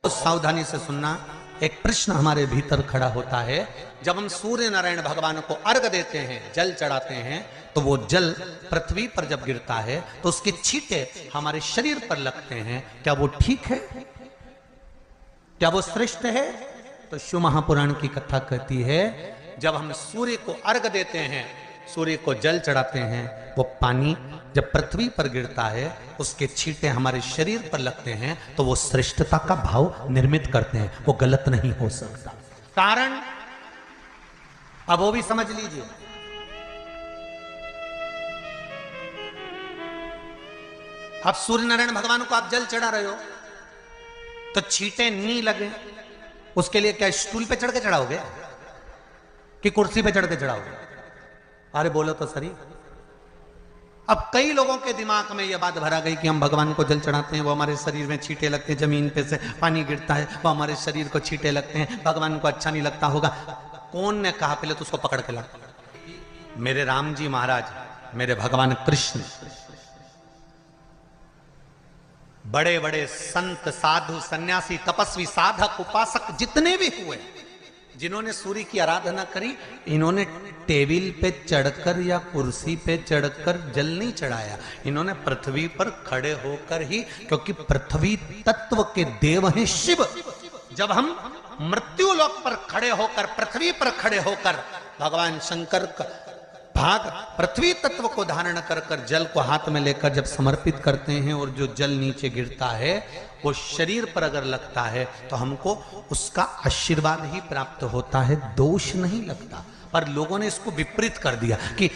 बहुत सावधानी से सुनना। एक प्रश्न हमारे भीतर खड़ा होता है, जब हम सूर्य नारायण भगवान को अर्घ देते हैं, जल चढ़ाते हैं, तो वो जल पृथ्वी पर जब गिरता है तो उसके छींटे हमारे शरीर पर लगते हैं। क्या वो ठीक है? क्या वो श्रेष्ठ है? तो शिव महापुराण की कथा कहती है, जब हम सूर्य को अर्घ देते हैं, सूर्य को जल चढ़ाते हैं, वो पानी जब पृथ्वी पर गिरता है, उसके छींटे हमारे शरीर पर लगते हैं, तो वो श्रेष्ठता का भाव निर्मित करते हैं। वो गलत नहीं हो सकता। कारण अब वो भी समझ लीजिए। अब सूर्य नारायण भगवान को आप जल चढ़ा रहे हो तो छींटे नहीं लगे, उसके लिए क्या स्टूल पे चढ़ के चढ़ाओगे कि कुर्सी पे चढ़ के चढ़ाओगे? अरे बोलो तो सही। अब कई लोगों के दिमाग में यह बात भरा गई कि हम भगवान को जल चढ़ाते हैं, वो हमारे शरीर में छींटे लगते हैं, जमीन पे से पानी गिरता है, वो हमारे शरीर को छींटे लगते हैं, भगवान को अच्छा नहीं लगता होगा। कौन ने कहा? पहले तो उसको पकड़ के ला। मेरे राम जी महाराज, मेरे भगवान कृष्ण, बड़े बड़े संत, साधु, सन्यासी, तपस्वी, साधक, उपासक जितने भी हुए, जिन्होंने सूर्य की आराधना करी, इन्होंने टेबल पे चढ़कर या कुर्सी पे चढ़कर जल नहीं चढ़ाया। इन्होंने पृथ्वी पर खड़े होकर ही, क्योंकि पृथ्वी तत्व के देव हैं शिव। जब हम मृत्यु लोक पर खड़े होकर, पृथ्वी पर खड़े होकर भगवान शंकर का भाग पृथ्वी तत्व को धारण कर कर जल को हाथ में लेकर जब समर्पित करते हैं, और जो जल नीचे गिरता है वो शरीर पर अगर लगता है तो हमको उसका आशीर्वाद ही प्राप्त होता है, दोष नहीं लगता। पर लोगों ने इसको विपरीत कर दिया। कि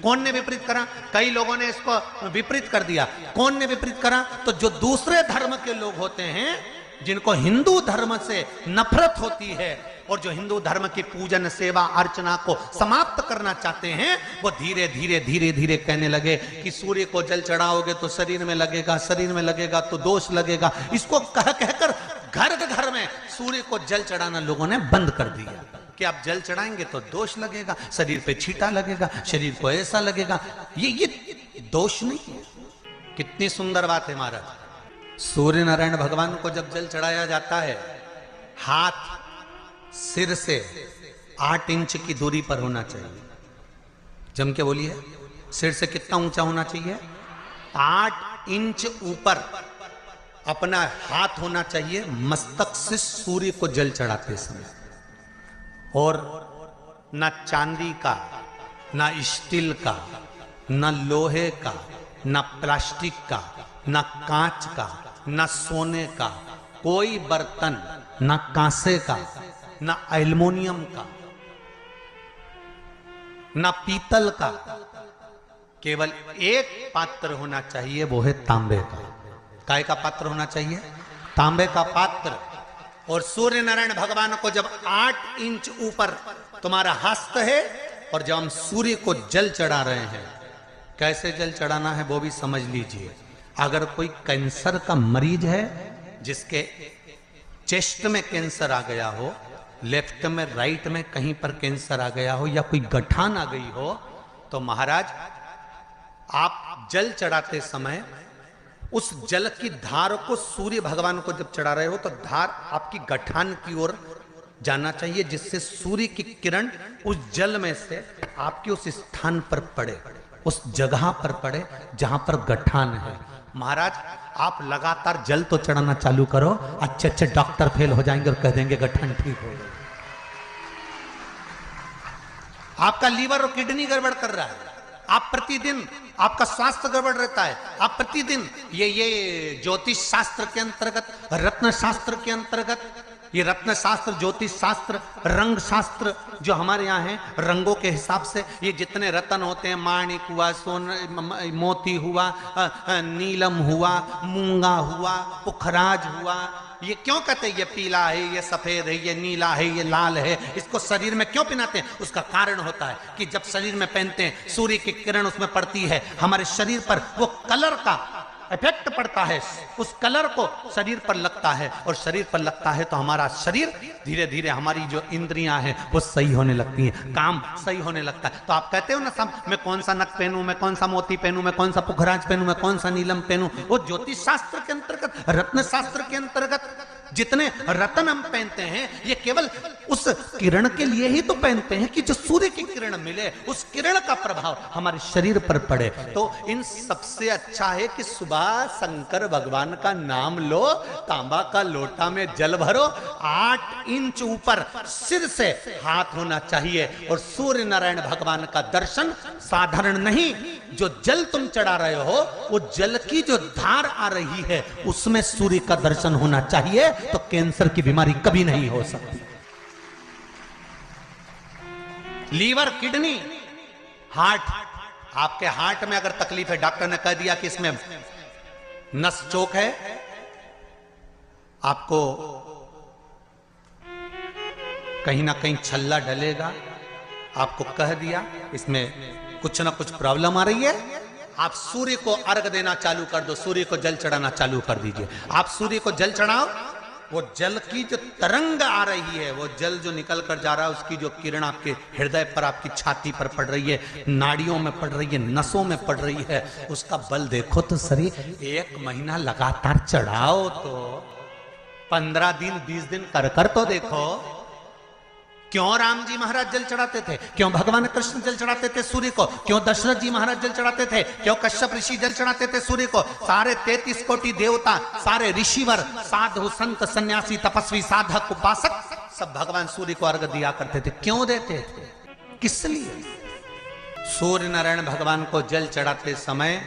कौन ने विपरीत करा? कई लोगों ने इसको विपरीत कर दिया। कौन ने विपरीत करा? तो जो दूसरे धर्म के लोग होते हैं, जिनको हिंदू धर्म से नफरत होती है और जो हिंदू धर्म की पूजन, सेवा, अर्चना को समाप्त करना चाहते हैं, वो धीरे धीरे धीरे धीरे कहने लगे कि सूर्य को जल चढ़ाओगे तो शरीर में लगेगा, शरीर में लगेगा तो दोष लगेगा। इसको कह कहकर घर घर में सूर्य को जल चढ़ाना लोगों ने बंद कर दिया कि आप जल चढ़ाएंगे तो दोष लगेगा, शरीर पे छींटा लगेगा, शरीर को ऐसा लगेगा। ये दोष नहीं है। कितनी सुंदर बात है महाराज। सूर्य नारायण भगवान को जब जल चढ़ाया जाता है, हाथ सिर से 8 इंच की दूरी पर होना चाहिए। जम के बोलिए, सिर से कितना ऊंचा होना चाहिए? 8 इंच ऊपर अपना हाथ होना चाहिए मस्तक से सूर्य को जल चढ़ाते समय। और ना चांदी का, ना स्टील का, ना लोहे का, ना प्लास्टिक का, ना कांच का, ना सोने का कोई बर्तन, ना कांसे का, ना एल्युमिनियम का, ना पीतल का, केवल एक पात्र होना चाहिए, वो है तांबे का। काय का पात्र होना चाहिए? तांबे का पात्र। और सूर्य नारायण भगवान को जब 8 इंच ऊपर तुम्हारा हस्त है, और जब हम सूर्य को जल चढ़ा रहे हैं, कैसे जल चढ़ाना है वो भी समझ लीजिए। अगर कोई कैंसर का मरीज है, जिसके चेस्ट में कैंसर आ गया हो, लेफ्ट में, राइट में कहीं पर कैंसर आ गया हो, या कोई गठान आ गई हो, तो महाराज आप जल चढ़ाते समय उस जल की धार को सूर्य भगवान को जब चढ़ा रहे हो तो धार आपकी गठान की ओर जाना चाहिए, जिससे सूर्य की किरण उस जल में से आपके उस स्थान पर पड़े, उस जगह पर पड़े जहां पर गठान है। महाराज आप लगातार जल तो चढ़ाना चालू करो, अच्छे अच्छे डॉक्टर फेल हो जाएंगे और कह देंगे गठन ठीक हो गई। आपका लीवर और किडनी गड़बड़ कर रहा है, आप प्रतिदिन, आपका स्वास्थ्य गड़बड़ रहता है, आप प्रतिदिन ये ज्योतिष शास्त्र के अंतर्गत, रत्न शास्त्र के अंतर्गत, ये रत्न शास्त्र, ज्योतिष शास्त्र, रंग शास्त्र जो हमारे यहाँ है, रंगों के हिसाब से ये जितने रत्न होते हैं, माणिक हुआ, मोती हुआ, नीलम हुआ, मूंगा हुआ, पुखराज हुआ, ये क्यों कहते हैं ये पीला है, ये सफेद है, ये नीला है, ये लाल है, इसको शरीर में क्यों पहनाते हैं? उसका कारण होता है कि जब शरीर में पहनते हैं, सूर्य की किरण उसमें पड़ती है, हमारे शरीर पर वो कलर का इफेक्ट पड़ता है, उस कलर को शरीर पर लगता है, और शरीर पर लगता है तो हमारा शरीर धीरे धीरे, हमारी जो इंद्रियां हैं वो सही होने लगती हैं, काम सही होने लगता है। तो आप कहते हो ना, सब मैं कौन सा नक पहनूं, मैं कौन सा मोती पहनूं, मैं कौन सा पुखराज पहनूं, मैं कौन सा नीलम पहनूं, वो ज्योतिष शास्त्र के अंतर्गत, रत्न शास्त्र के अंतर्गत जितने रत्न हम पहनते हैं ये केवल उस किरण के लिए ही तो पहनते हैं कि जो सूर्य की किरण मिले, उस किरण का प्रभाव हमारे शरीर पर पड़े। तो इन सबसे अच्छा है कि सुबह शंकर भगवान का नाम लो, तांबा का लोटा में जल भरो, 8 इंच ऊपर सिर से हाथ होना चाहिए, और सूर्य नारायण भगवान का दर्शन साधारण नहीं, जो जल तुम चढ़ा रहे हो वो जल की जो धार आ रही है उसमें सूर्य का दर्शन होना चाहिए, तो कैंसर की बीमारी कभी नहीं हो सकती। लीवर, किडनी, हार्ट, आपके हार्ट में अगर तकलीफ है, डॉक्टर ने कह दिया कि इसमें नस चोक है, आपको कहीं ना कहीं छल्ला डलेगा, आपको कह दिया इसमें कुछ ना कुछ प्रॉब्लम आ रही है, आप सूर्य को अर्घ देना चालू कर दो, सूर्य को जल चढ़ाना चालू कर दीजिए। आप सूर्य को जल चढ़ाओ, वो जल की जो तरंग आ रही है, वो जल जो निकल कर जा रहा है, उसकी जो किरण आपके हृदय पर, आपकी छाती पर पड़ रही है, नाड़ियों में पड़ रही है, नसों में पड़ रही है, उसका बल देखो तो सही। 1 महीना लगातार चढ़ाओ, तो 15 दिन 20 दिन कर तो देखो। क्यों राम जी महाराज जल चढ़ाते थे, क्यों भगवान कृष्ण जल चढ़ाते थे सूर्य को, क्यों दशरथ जी महाराज जल चढ़ाते थे, क्यों कश्यप ऋषि जल चढ़ाते थे सूर्य को, सारे 33 कोटि देवता, सारे ऋषिवर, साधु संत सन्यासी तपस्वी साधक उपासक सब भगवान सूर्य को अर्घ दिया करते थे। क्यों देते थे, किस लिए? सूर्य नारायण भगवान को जल चढ़ाते समय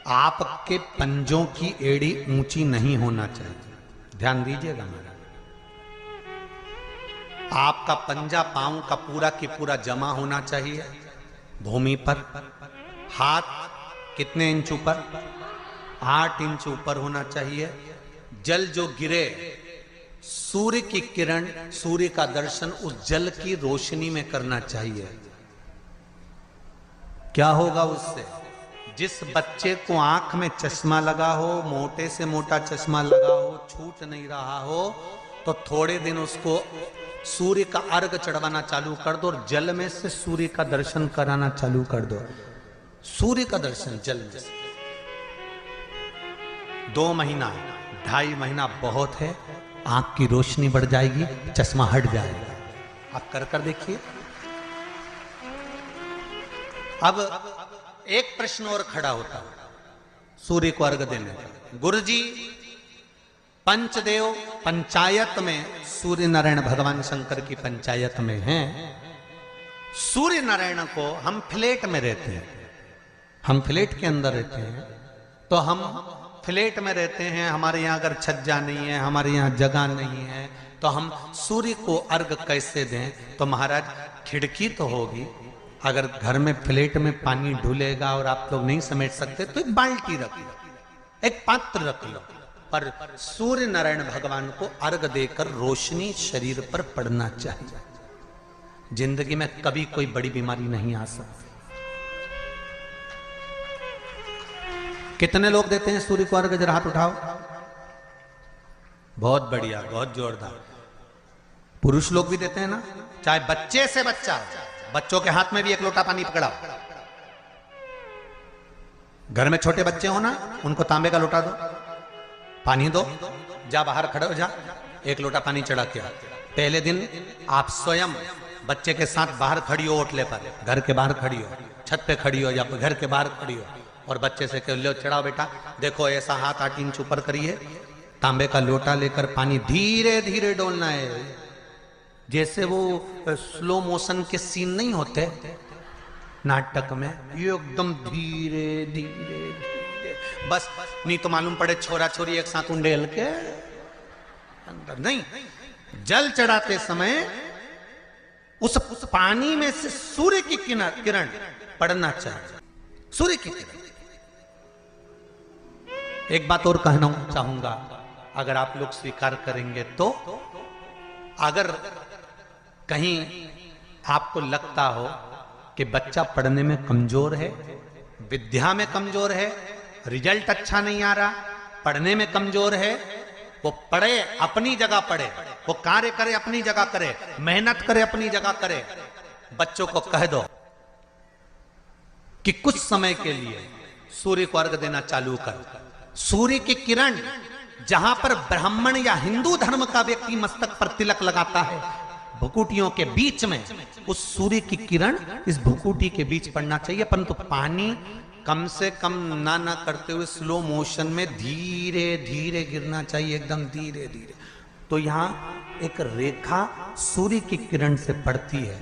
आपके पंजों की एड़ी ऊंची नहीं होना चाहिए, ध्यान दीजिएगा। आपका पंजा पांव का पूरा की पूरा जमा होना चाहिए भूमि पर। हाथ कितने इंच ऊपर? 8 इंच ऊपर होना चाहिए। जल जो गिरे, सूर्य की किरण, सूर्य का दर्शन उस जल की रोशनी में करना चाहिए। क्या होगा उससे? जिस बच्चे को आंख में चश्मा लगा हो, मोटे से मोटा चश्मा लगा हो, छूट नहीं रहा हो, तो थोड़े दिन उसको सूर्य का अर्घ चढ़वाना चालू कर दो, और जल में से सूर्य का दर्शन कराना चालू कर दो। सूर्य का दर्शन जल में से 2 महीना 2.5 महीना बहुत है, आंख की रोशनी बढ़ जाएगी, चश्मा हट जाएगा। आप कर देखिए। अब एक प्रश्न और खड़ा होता है सूर्य को अर्घ देने का। गुरुजी, पंचदेव पंचायत में सूर्य नारायण भगवान शंकर की पंचायत में हैं। सूर्य नारायण को हम फ्लैट में रहते हैं, हम फ्लैट के अंदर रहते हैं, तो हम फ्लैट में रहते हैं, हमारे यहाँ अगर छज्जा नहीं है, हमारे यहाँ जगह नहीं है, तो हम सूर्य को अर्घ कैसे दें? तो महाराज खिड़की तो होगी, अगर घर में फ्लैट में पानी ढुलेगा और आप लोग नहीं समेट सकते तो एक बाल्टी रख लो, एक पात्र रख लो, पर सूर्य नारायण भगवान को अर्घ देकर रोशनी शरीर पर पड़ना चाहिए। जिंदगी में कभी कोई बड़ी बीमारी नहीं आ सकती। कितने लोग देते हैं सूर्य को अर्घ? जरा हाथ उठाओ। बहुत बढ़िया, बहुत जोरदार। पुरुष लोग भी देते हैं ना, चाहे बच्चे से बच्चा, बच्चों के हाथ में भी 1 लोटा पानी पकड़ाओ। घर में छोटे बच्चे हो ना, उनको तांबे का लोटा दो, पानी दो, जा बाहर खड़े हो जा, 1 लोटा पानी चढ़ा के आ। पहले दिन आप स्वयं बच्चे के साथ बाहर खड़ी हो, ओटले पर, घर के बाहर खड़ी हो, छत पे खड़ी हो या घर के बाहर खड़ी हो, और बच्चे से कह लो चढ़ाओ बेटा, देखो ऐसा हाथ 8 इंच ऊपर करिए, तांबे का लोटा लेकर पानी धीरे धीरे डोलना है, जैसे वो स्लो मोशन के सीन नहीं होते नाटक में, ये एकदम धीरे धीरे धीरे, बस नहीं तो मालूम पड़े छोरा छोरी एक साथ उंडेल के अंदर नहीं। जल चढ़ाते समय उस पानी में से सूर्य की किरण पड़ना चाहिए, सूर्य की किरण। एक बात और कहना चाहूंगा, अगर आप लोग स्वीकार करेंगे तो, अगर कहीं आपको लगता हो कि बच्चा पढ़ने में कमजोर है, विद्या में कमजोर है, रिजल्ट अच्छा नहीं आ रहा, पढ़ने में कमजोर है, वो पढ़े अपनी जगह पढ़े, वो कार्य करे अपनी जगह करे, मेहनत करे अपनी जगह करे, बच्चों को कह दो कि कुछ समय के लिए सूर्य को अर्घ देना चालू कर। सूर्य की किरण जहां पर ब्राह्मण या हिंदू धर्म का व्यक्ति मस्तक पर तिलक लगाता है, भुकुटियों के बीच में उस सूर्य की किरण इस भुकुटी के बीच पड़ना चाहिए, परंतु पानी कम से कम ना करते हुए स्लो मोशन में धीरे धीरे गिरना चाहिए, एकदम धीरे धीरे। तो यहां एक रेखा सूर्य की किरण से पड़ती है,